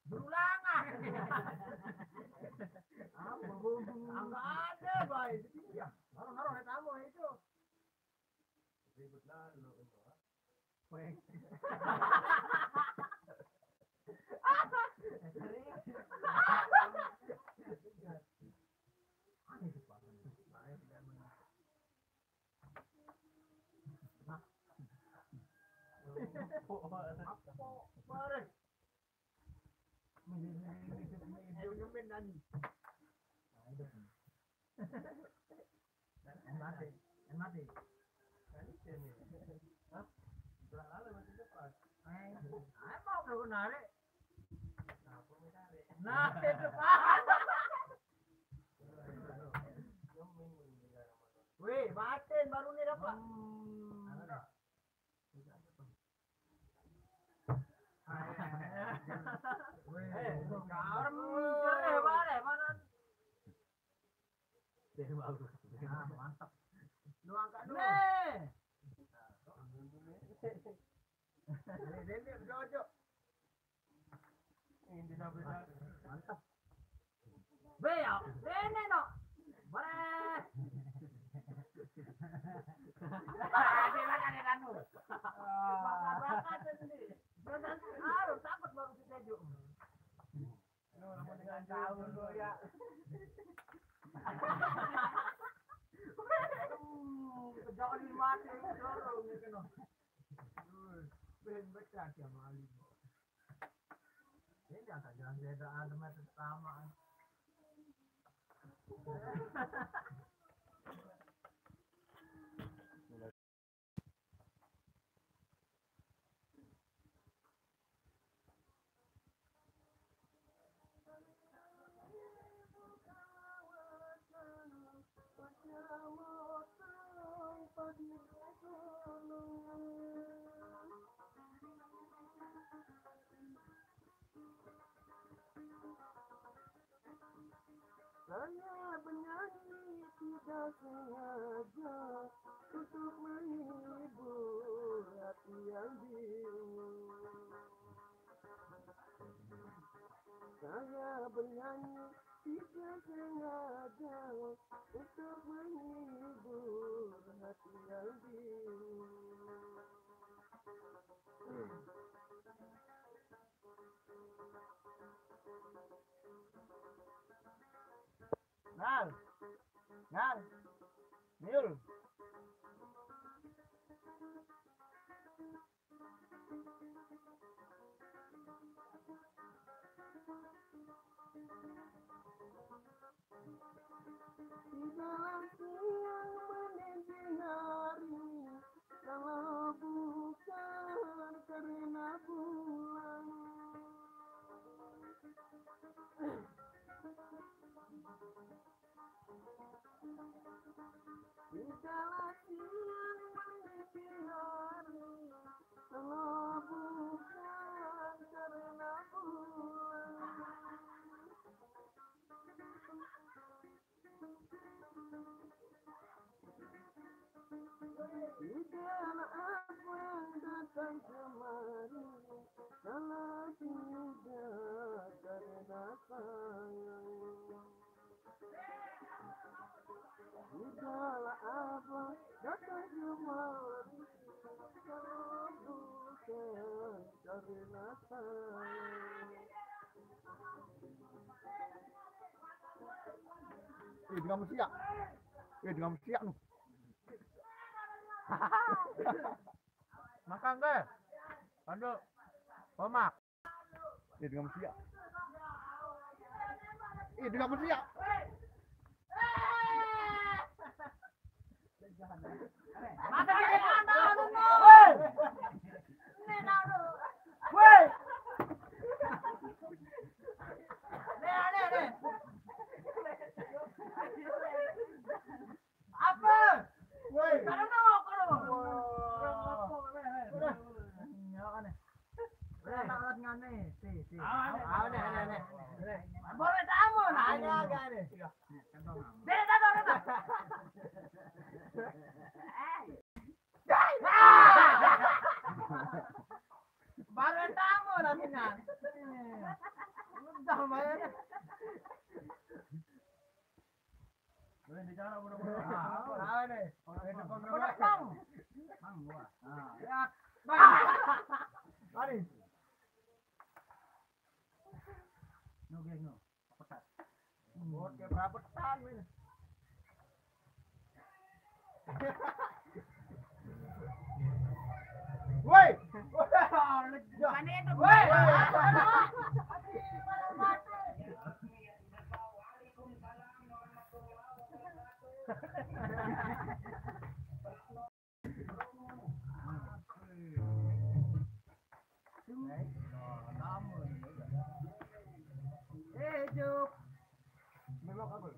Berulangan. Enggak ada, baik. Iya. Naruh tamu itu. Ribut lalu. Weh. Mati. Mau kalau narik. Nah, itu weh, batin baru nih dapat. Mantap. Lu angkat dulu. Mantap. Bea, ini no. Bare. Takut baru setuju. Tahun lu ya. Jangan mati dorong ni kena. Ben baca dia mali. Ini jangan beda ada macam sama. Saya bernyanyi tidak sengaja untuk menghibur hati yang bingung. Saya bernyanyi tidak sengaja untuk menghibur hati yang bingung. Ngal, Mil. Tidaklah siang meniti hari, kalau bukan karena bulan. Tidaklah siang meniti hari, kalau bukan karena bulan. Tidaklah apa yang datang kemari, kalau tidak karena sayang. Tidaklah apa datang kemari, kalau bukan karena sayang. Dengan siap. Dengan siap nu. Makan ke? Ando. Omak. Dengan siap. Dengan siap. Mata ke mana lu? Ni nak lu. Weh. Ni. Apa? Weh. Kalau. Nak ngane. Si. Ada. Boleh tamu nanya agak ni. Dia tak. Baru tamu nanti. mainan. Udah mainan. Boleh bicara mudah-mudahan. Ah, nih. Orang itu Udah bang. Bang gua. Nah, ya. Mari. No guys, no. Petat. Oke, berapa petan ini? Woi. Mana itu? Woi. Juk. Belok apa?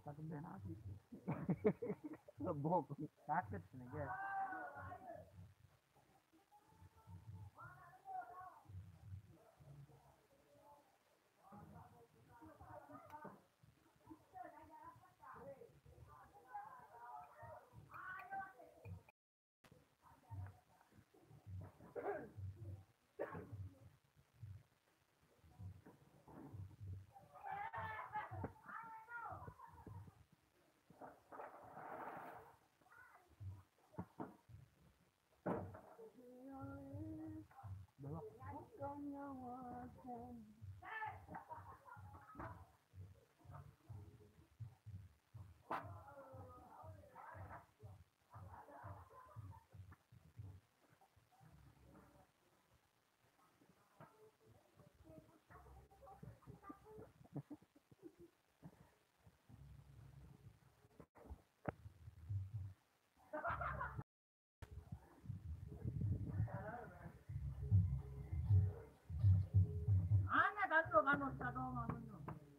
Sakit dan hati. Lebok. Sakit nih guys.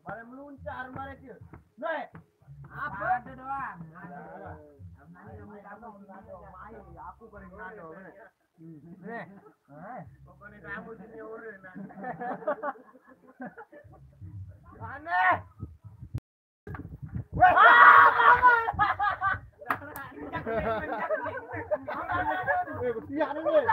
Mari meluncar mereka. Nih. Apa? Ada doang. Aku paling ngado. Nih. Pokoknya kamu sini urun. Aneh. Wah, bersiap nih.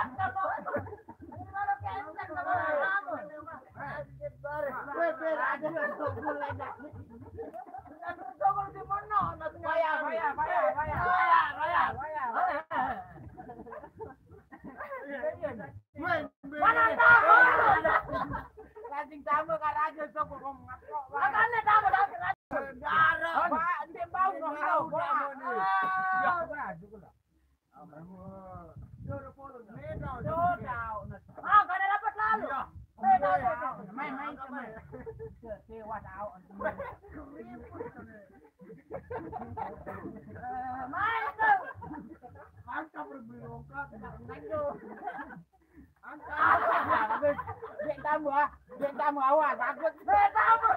Tamu awak takut. Tamu.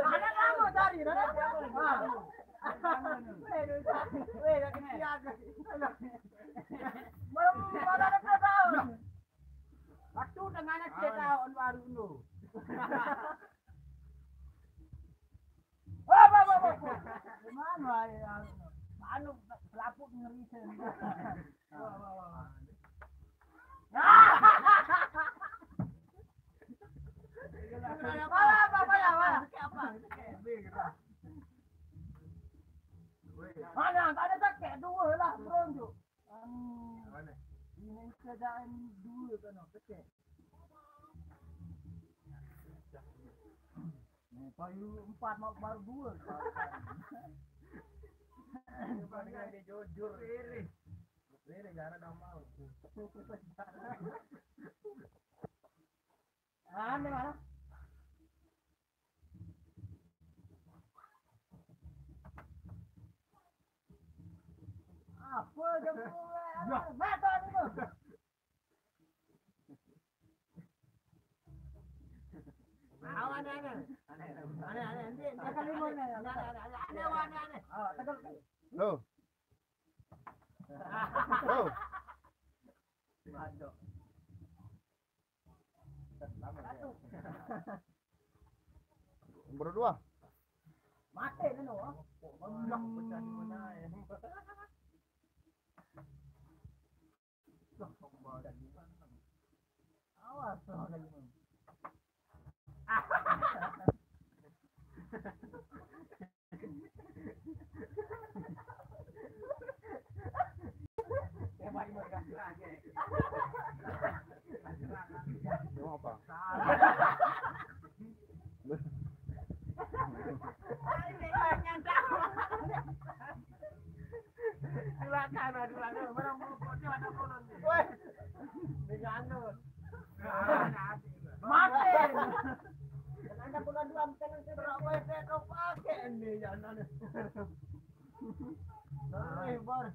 Anak kamu cari, waktu dengan anak tahun baru lu. Gimana ya? Anu pelapuk ngeri sen. Mana ada tak kayak dua lah bro tu. Ini keadaan dua kan okey. Payu 4 mau baru 2. Dengan dia jujur ini. Ini negara normal. Ane mana? Apa jam tu? Mata ni tu. Awan ana. Ana nanti tekan lima ni. Ada awan ana. Ah, tekan. Loh. Loh. Aduh. Berdua. Mati ni no. Belum pecah di mana ya. Awas tu lagi. Mau apa? Mati. Anda bulan 2 tenan berapa kau pakai ni jangan. Bor.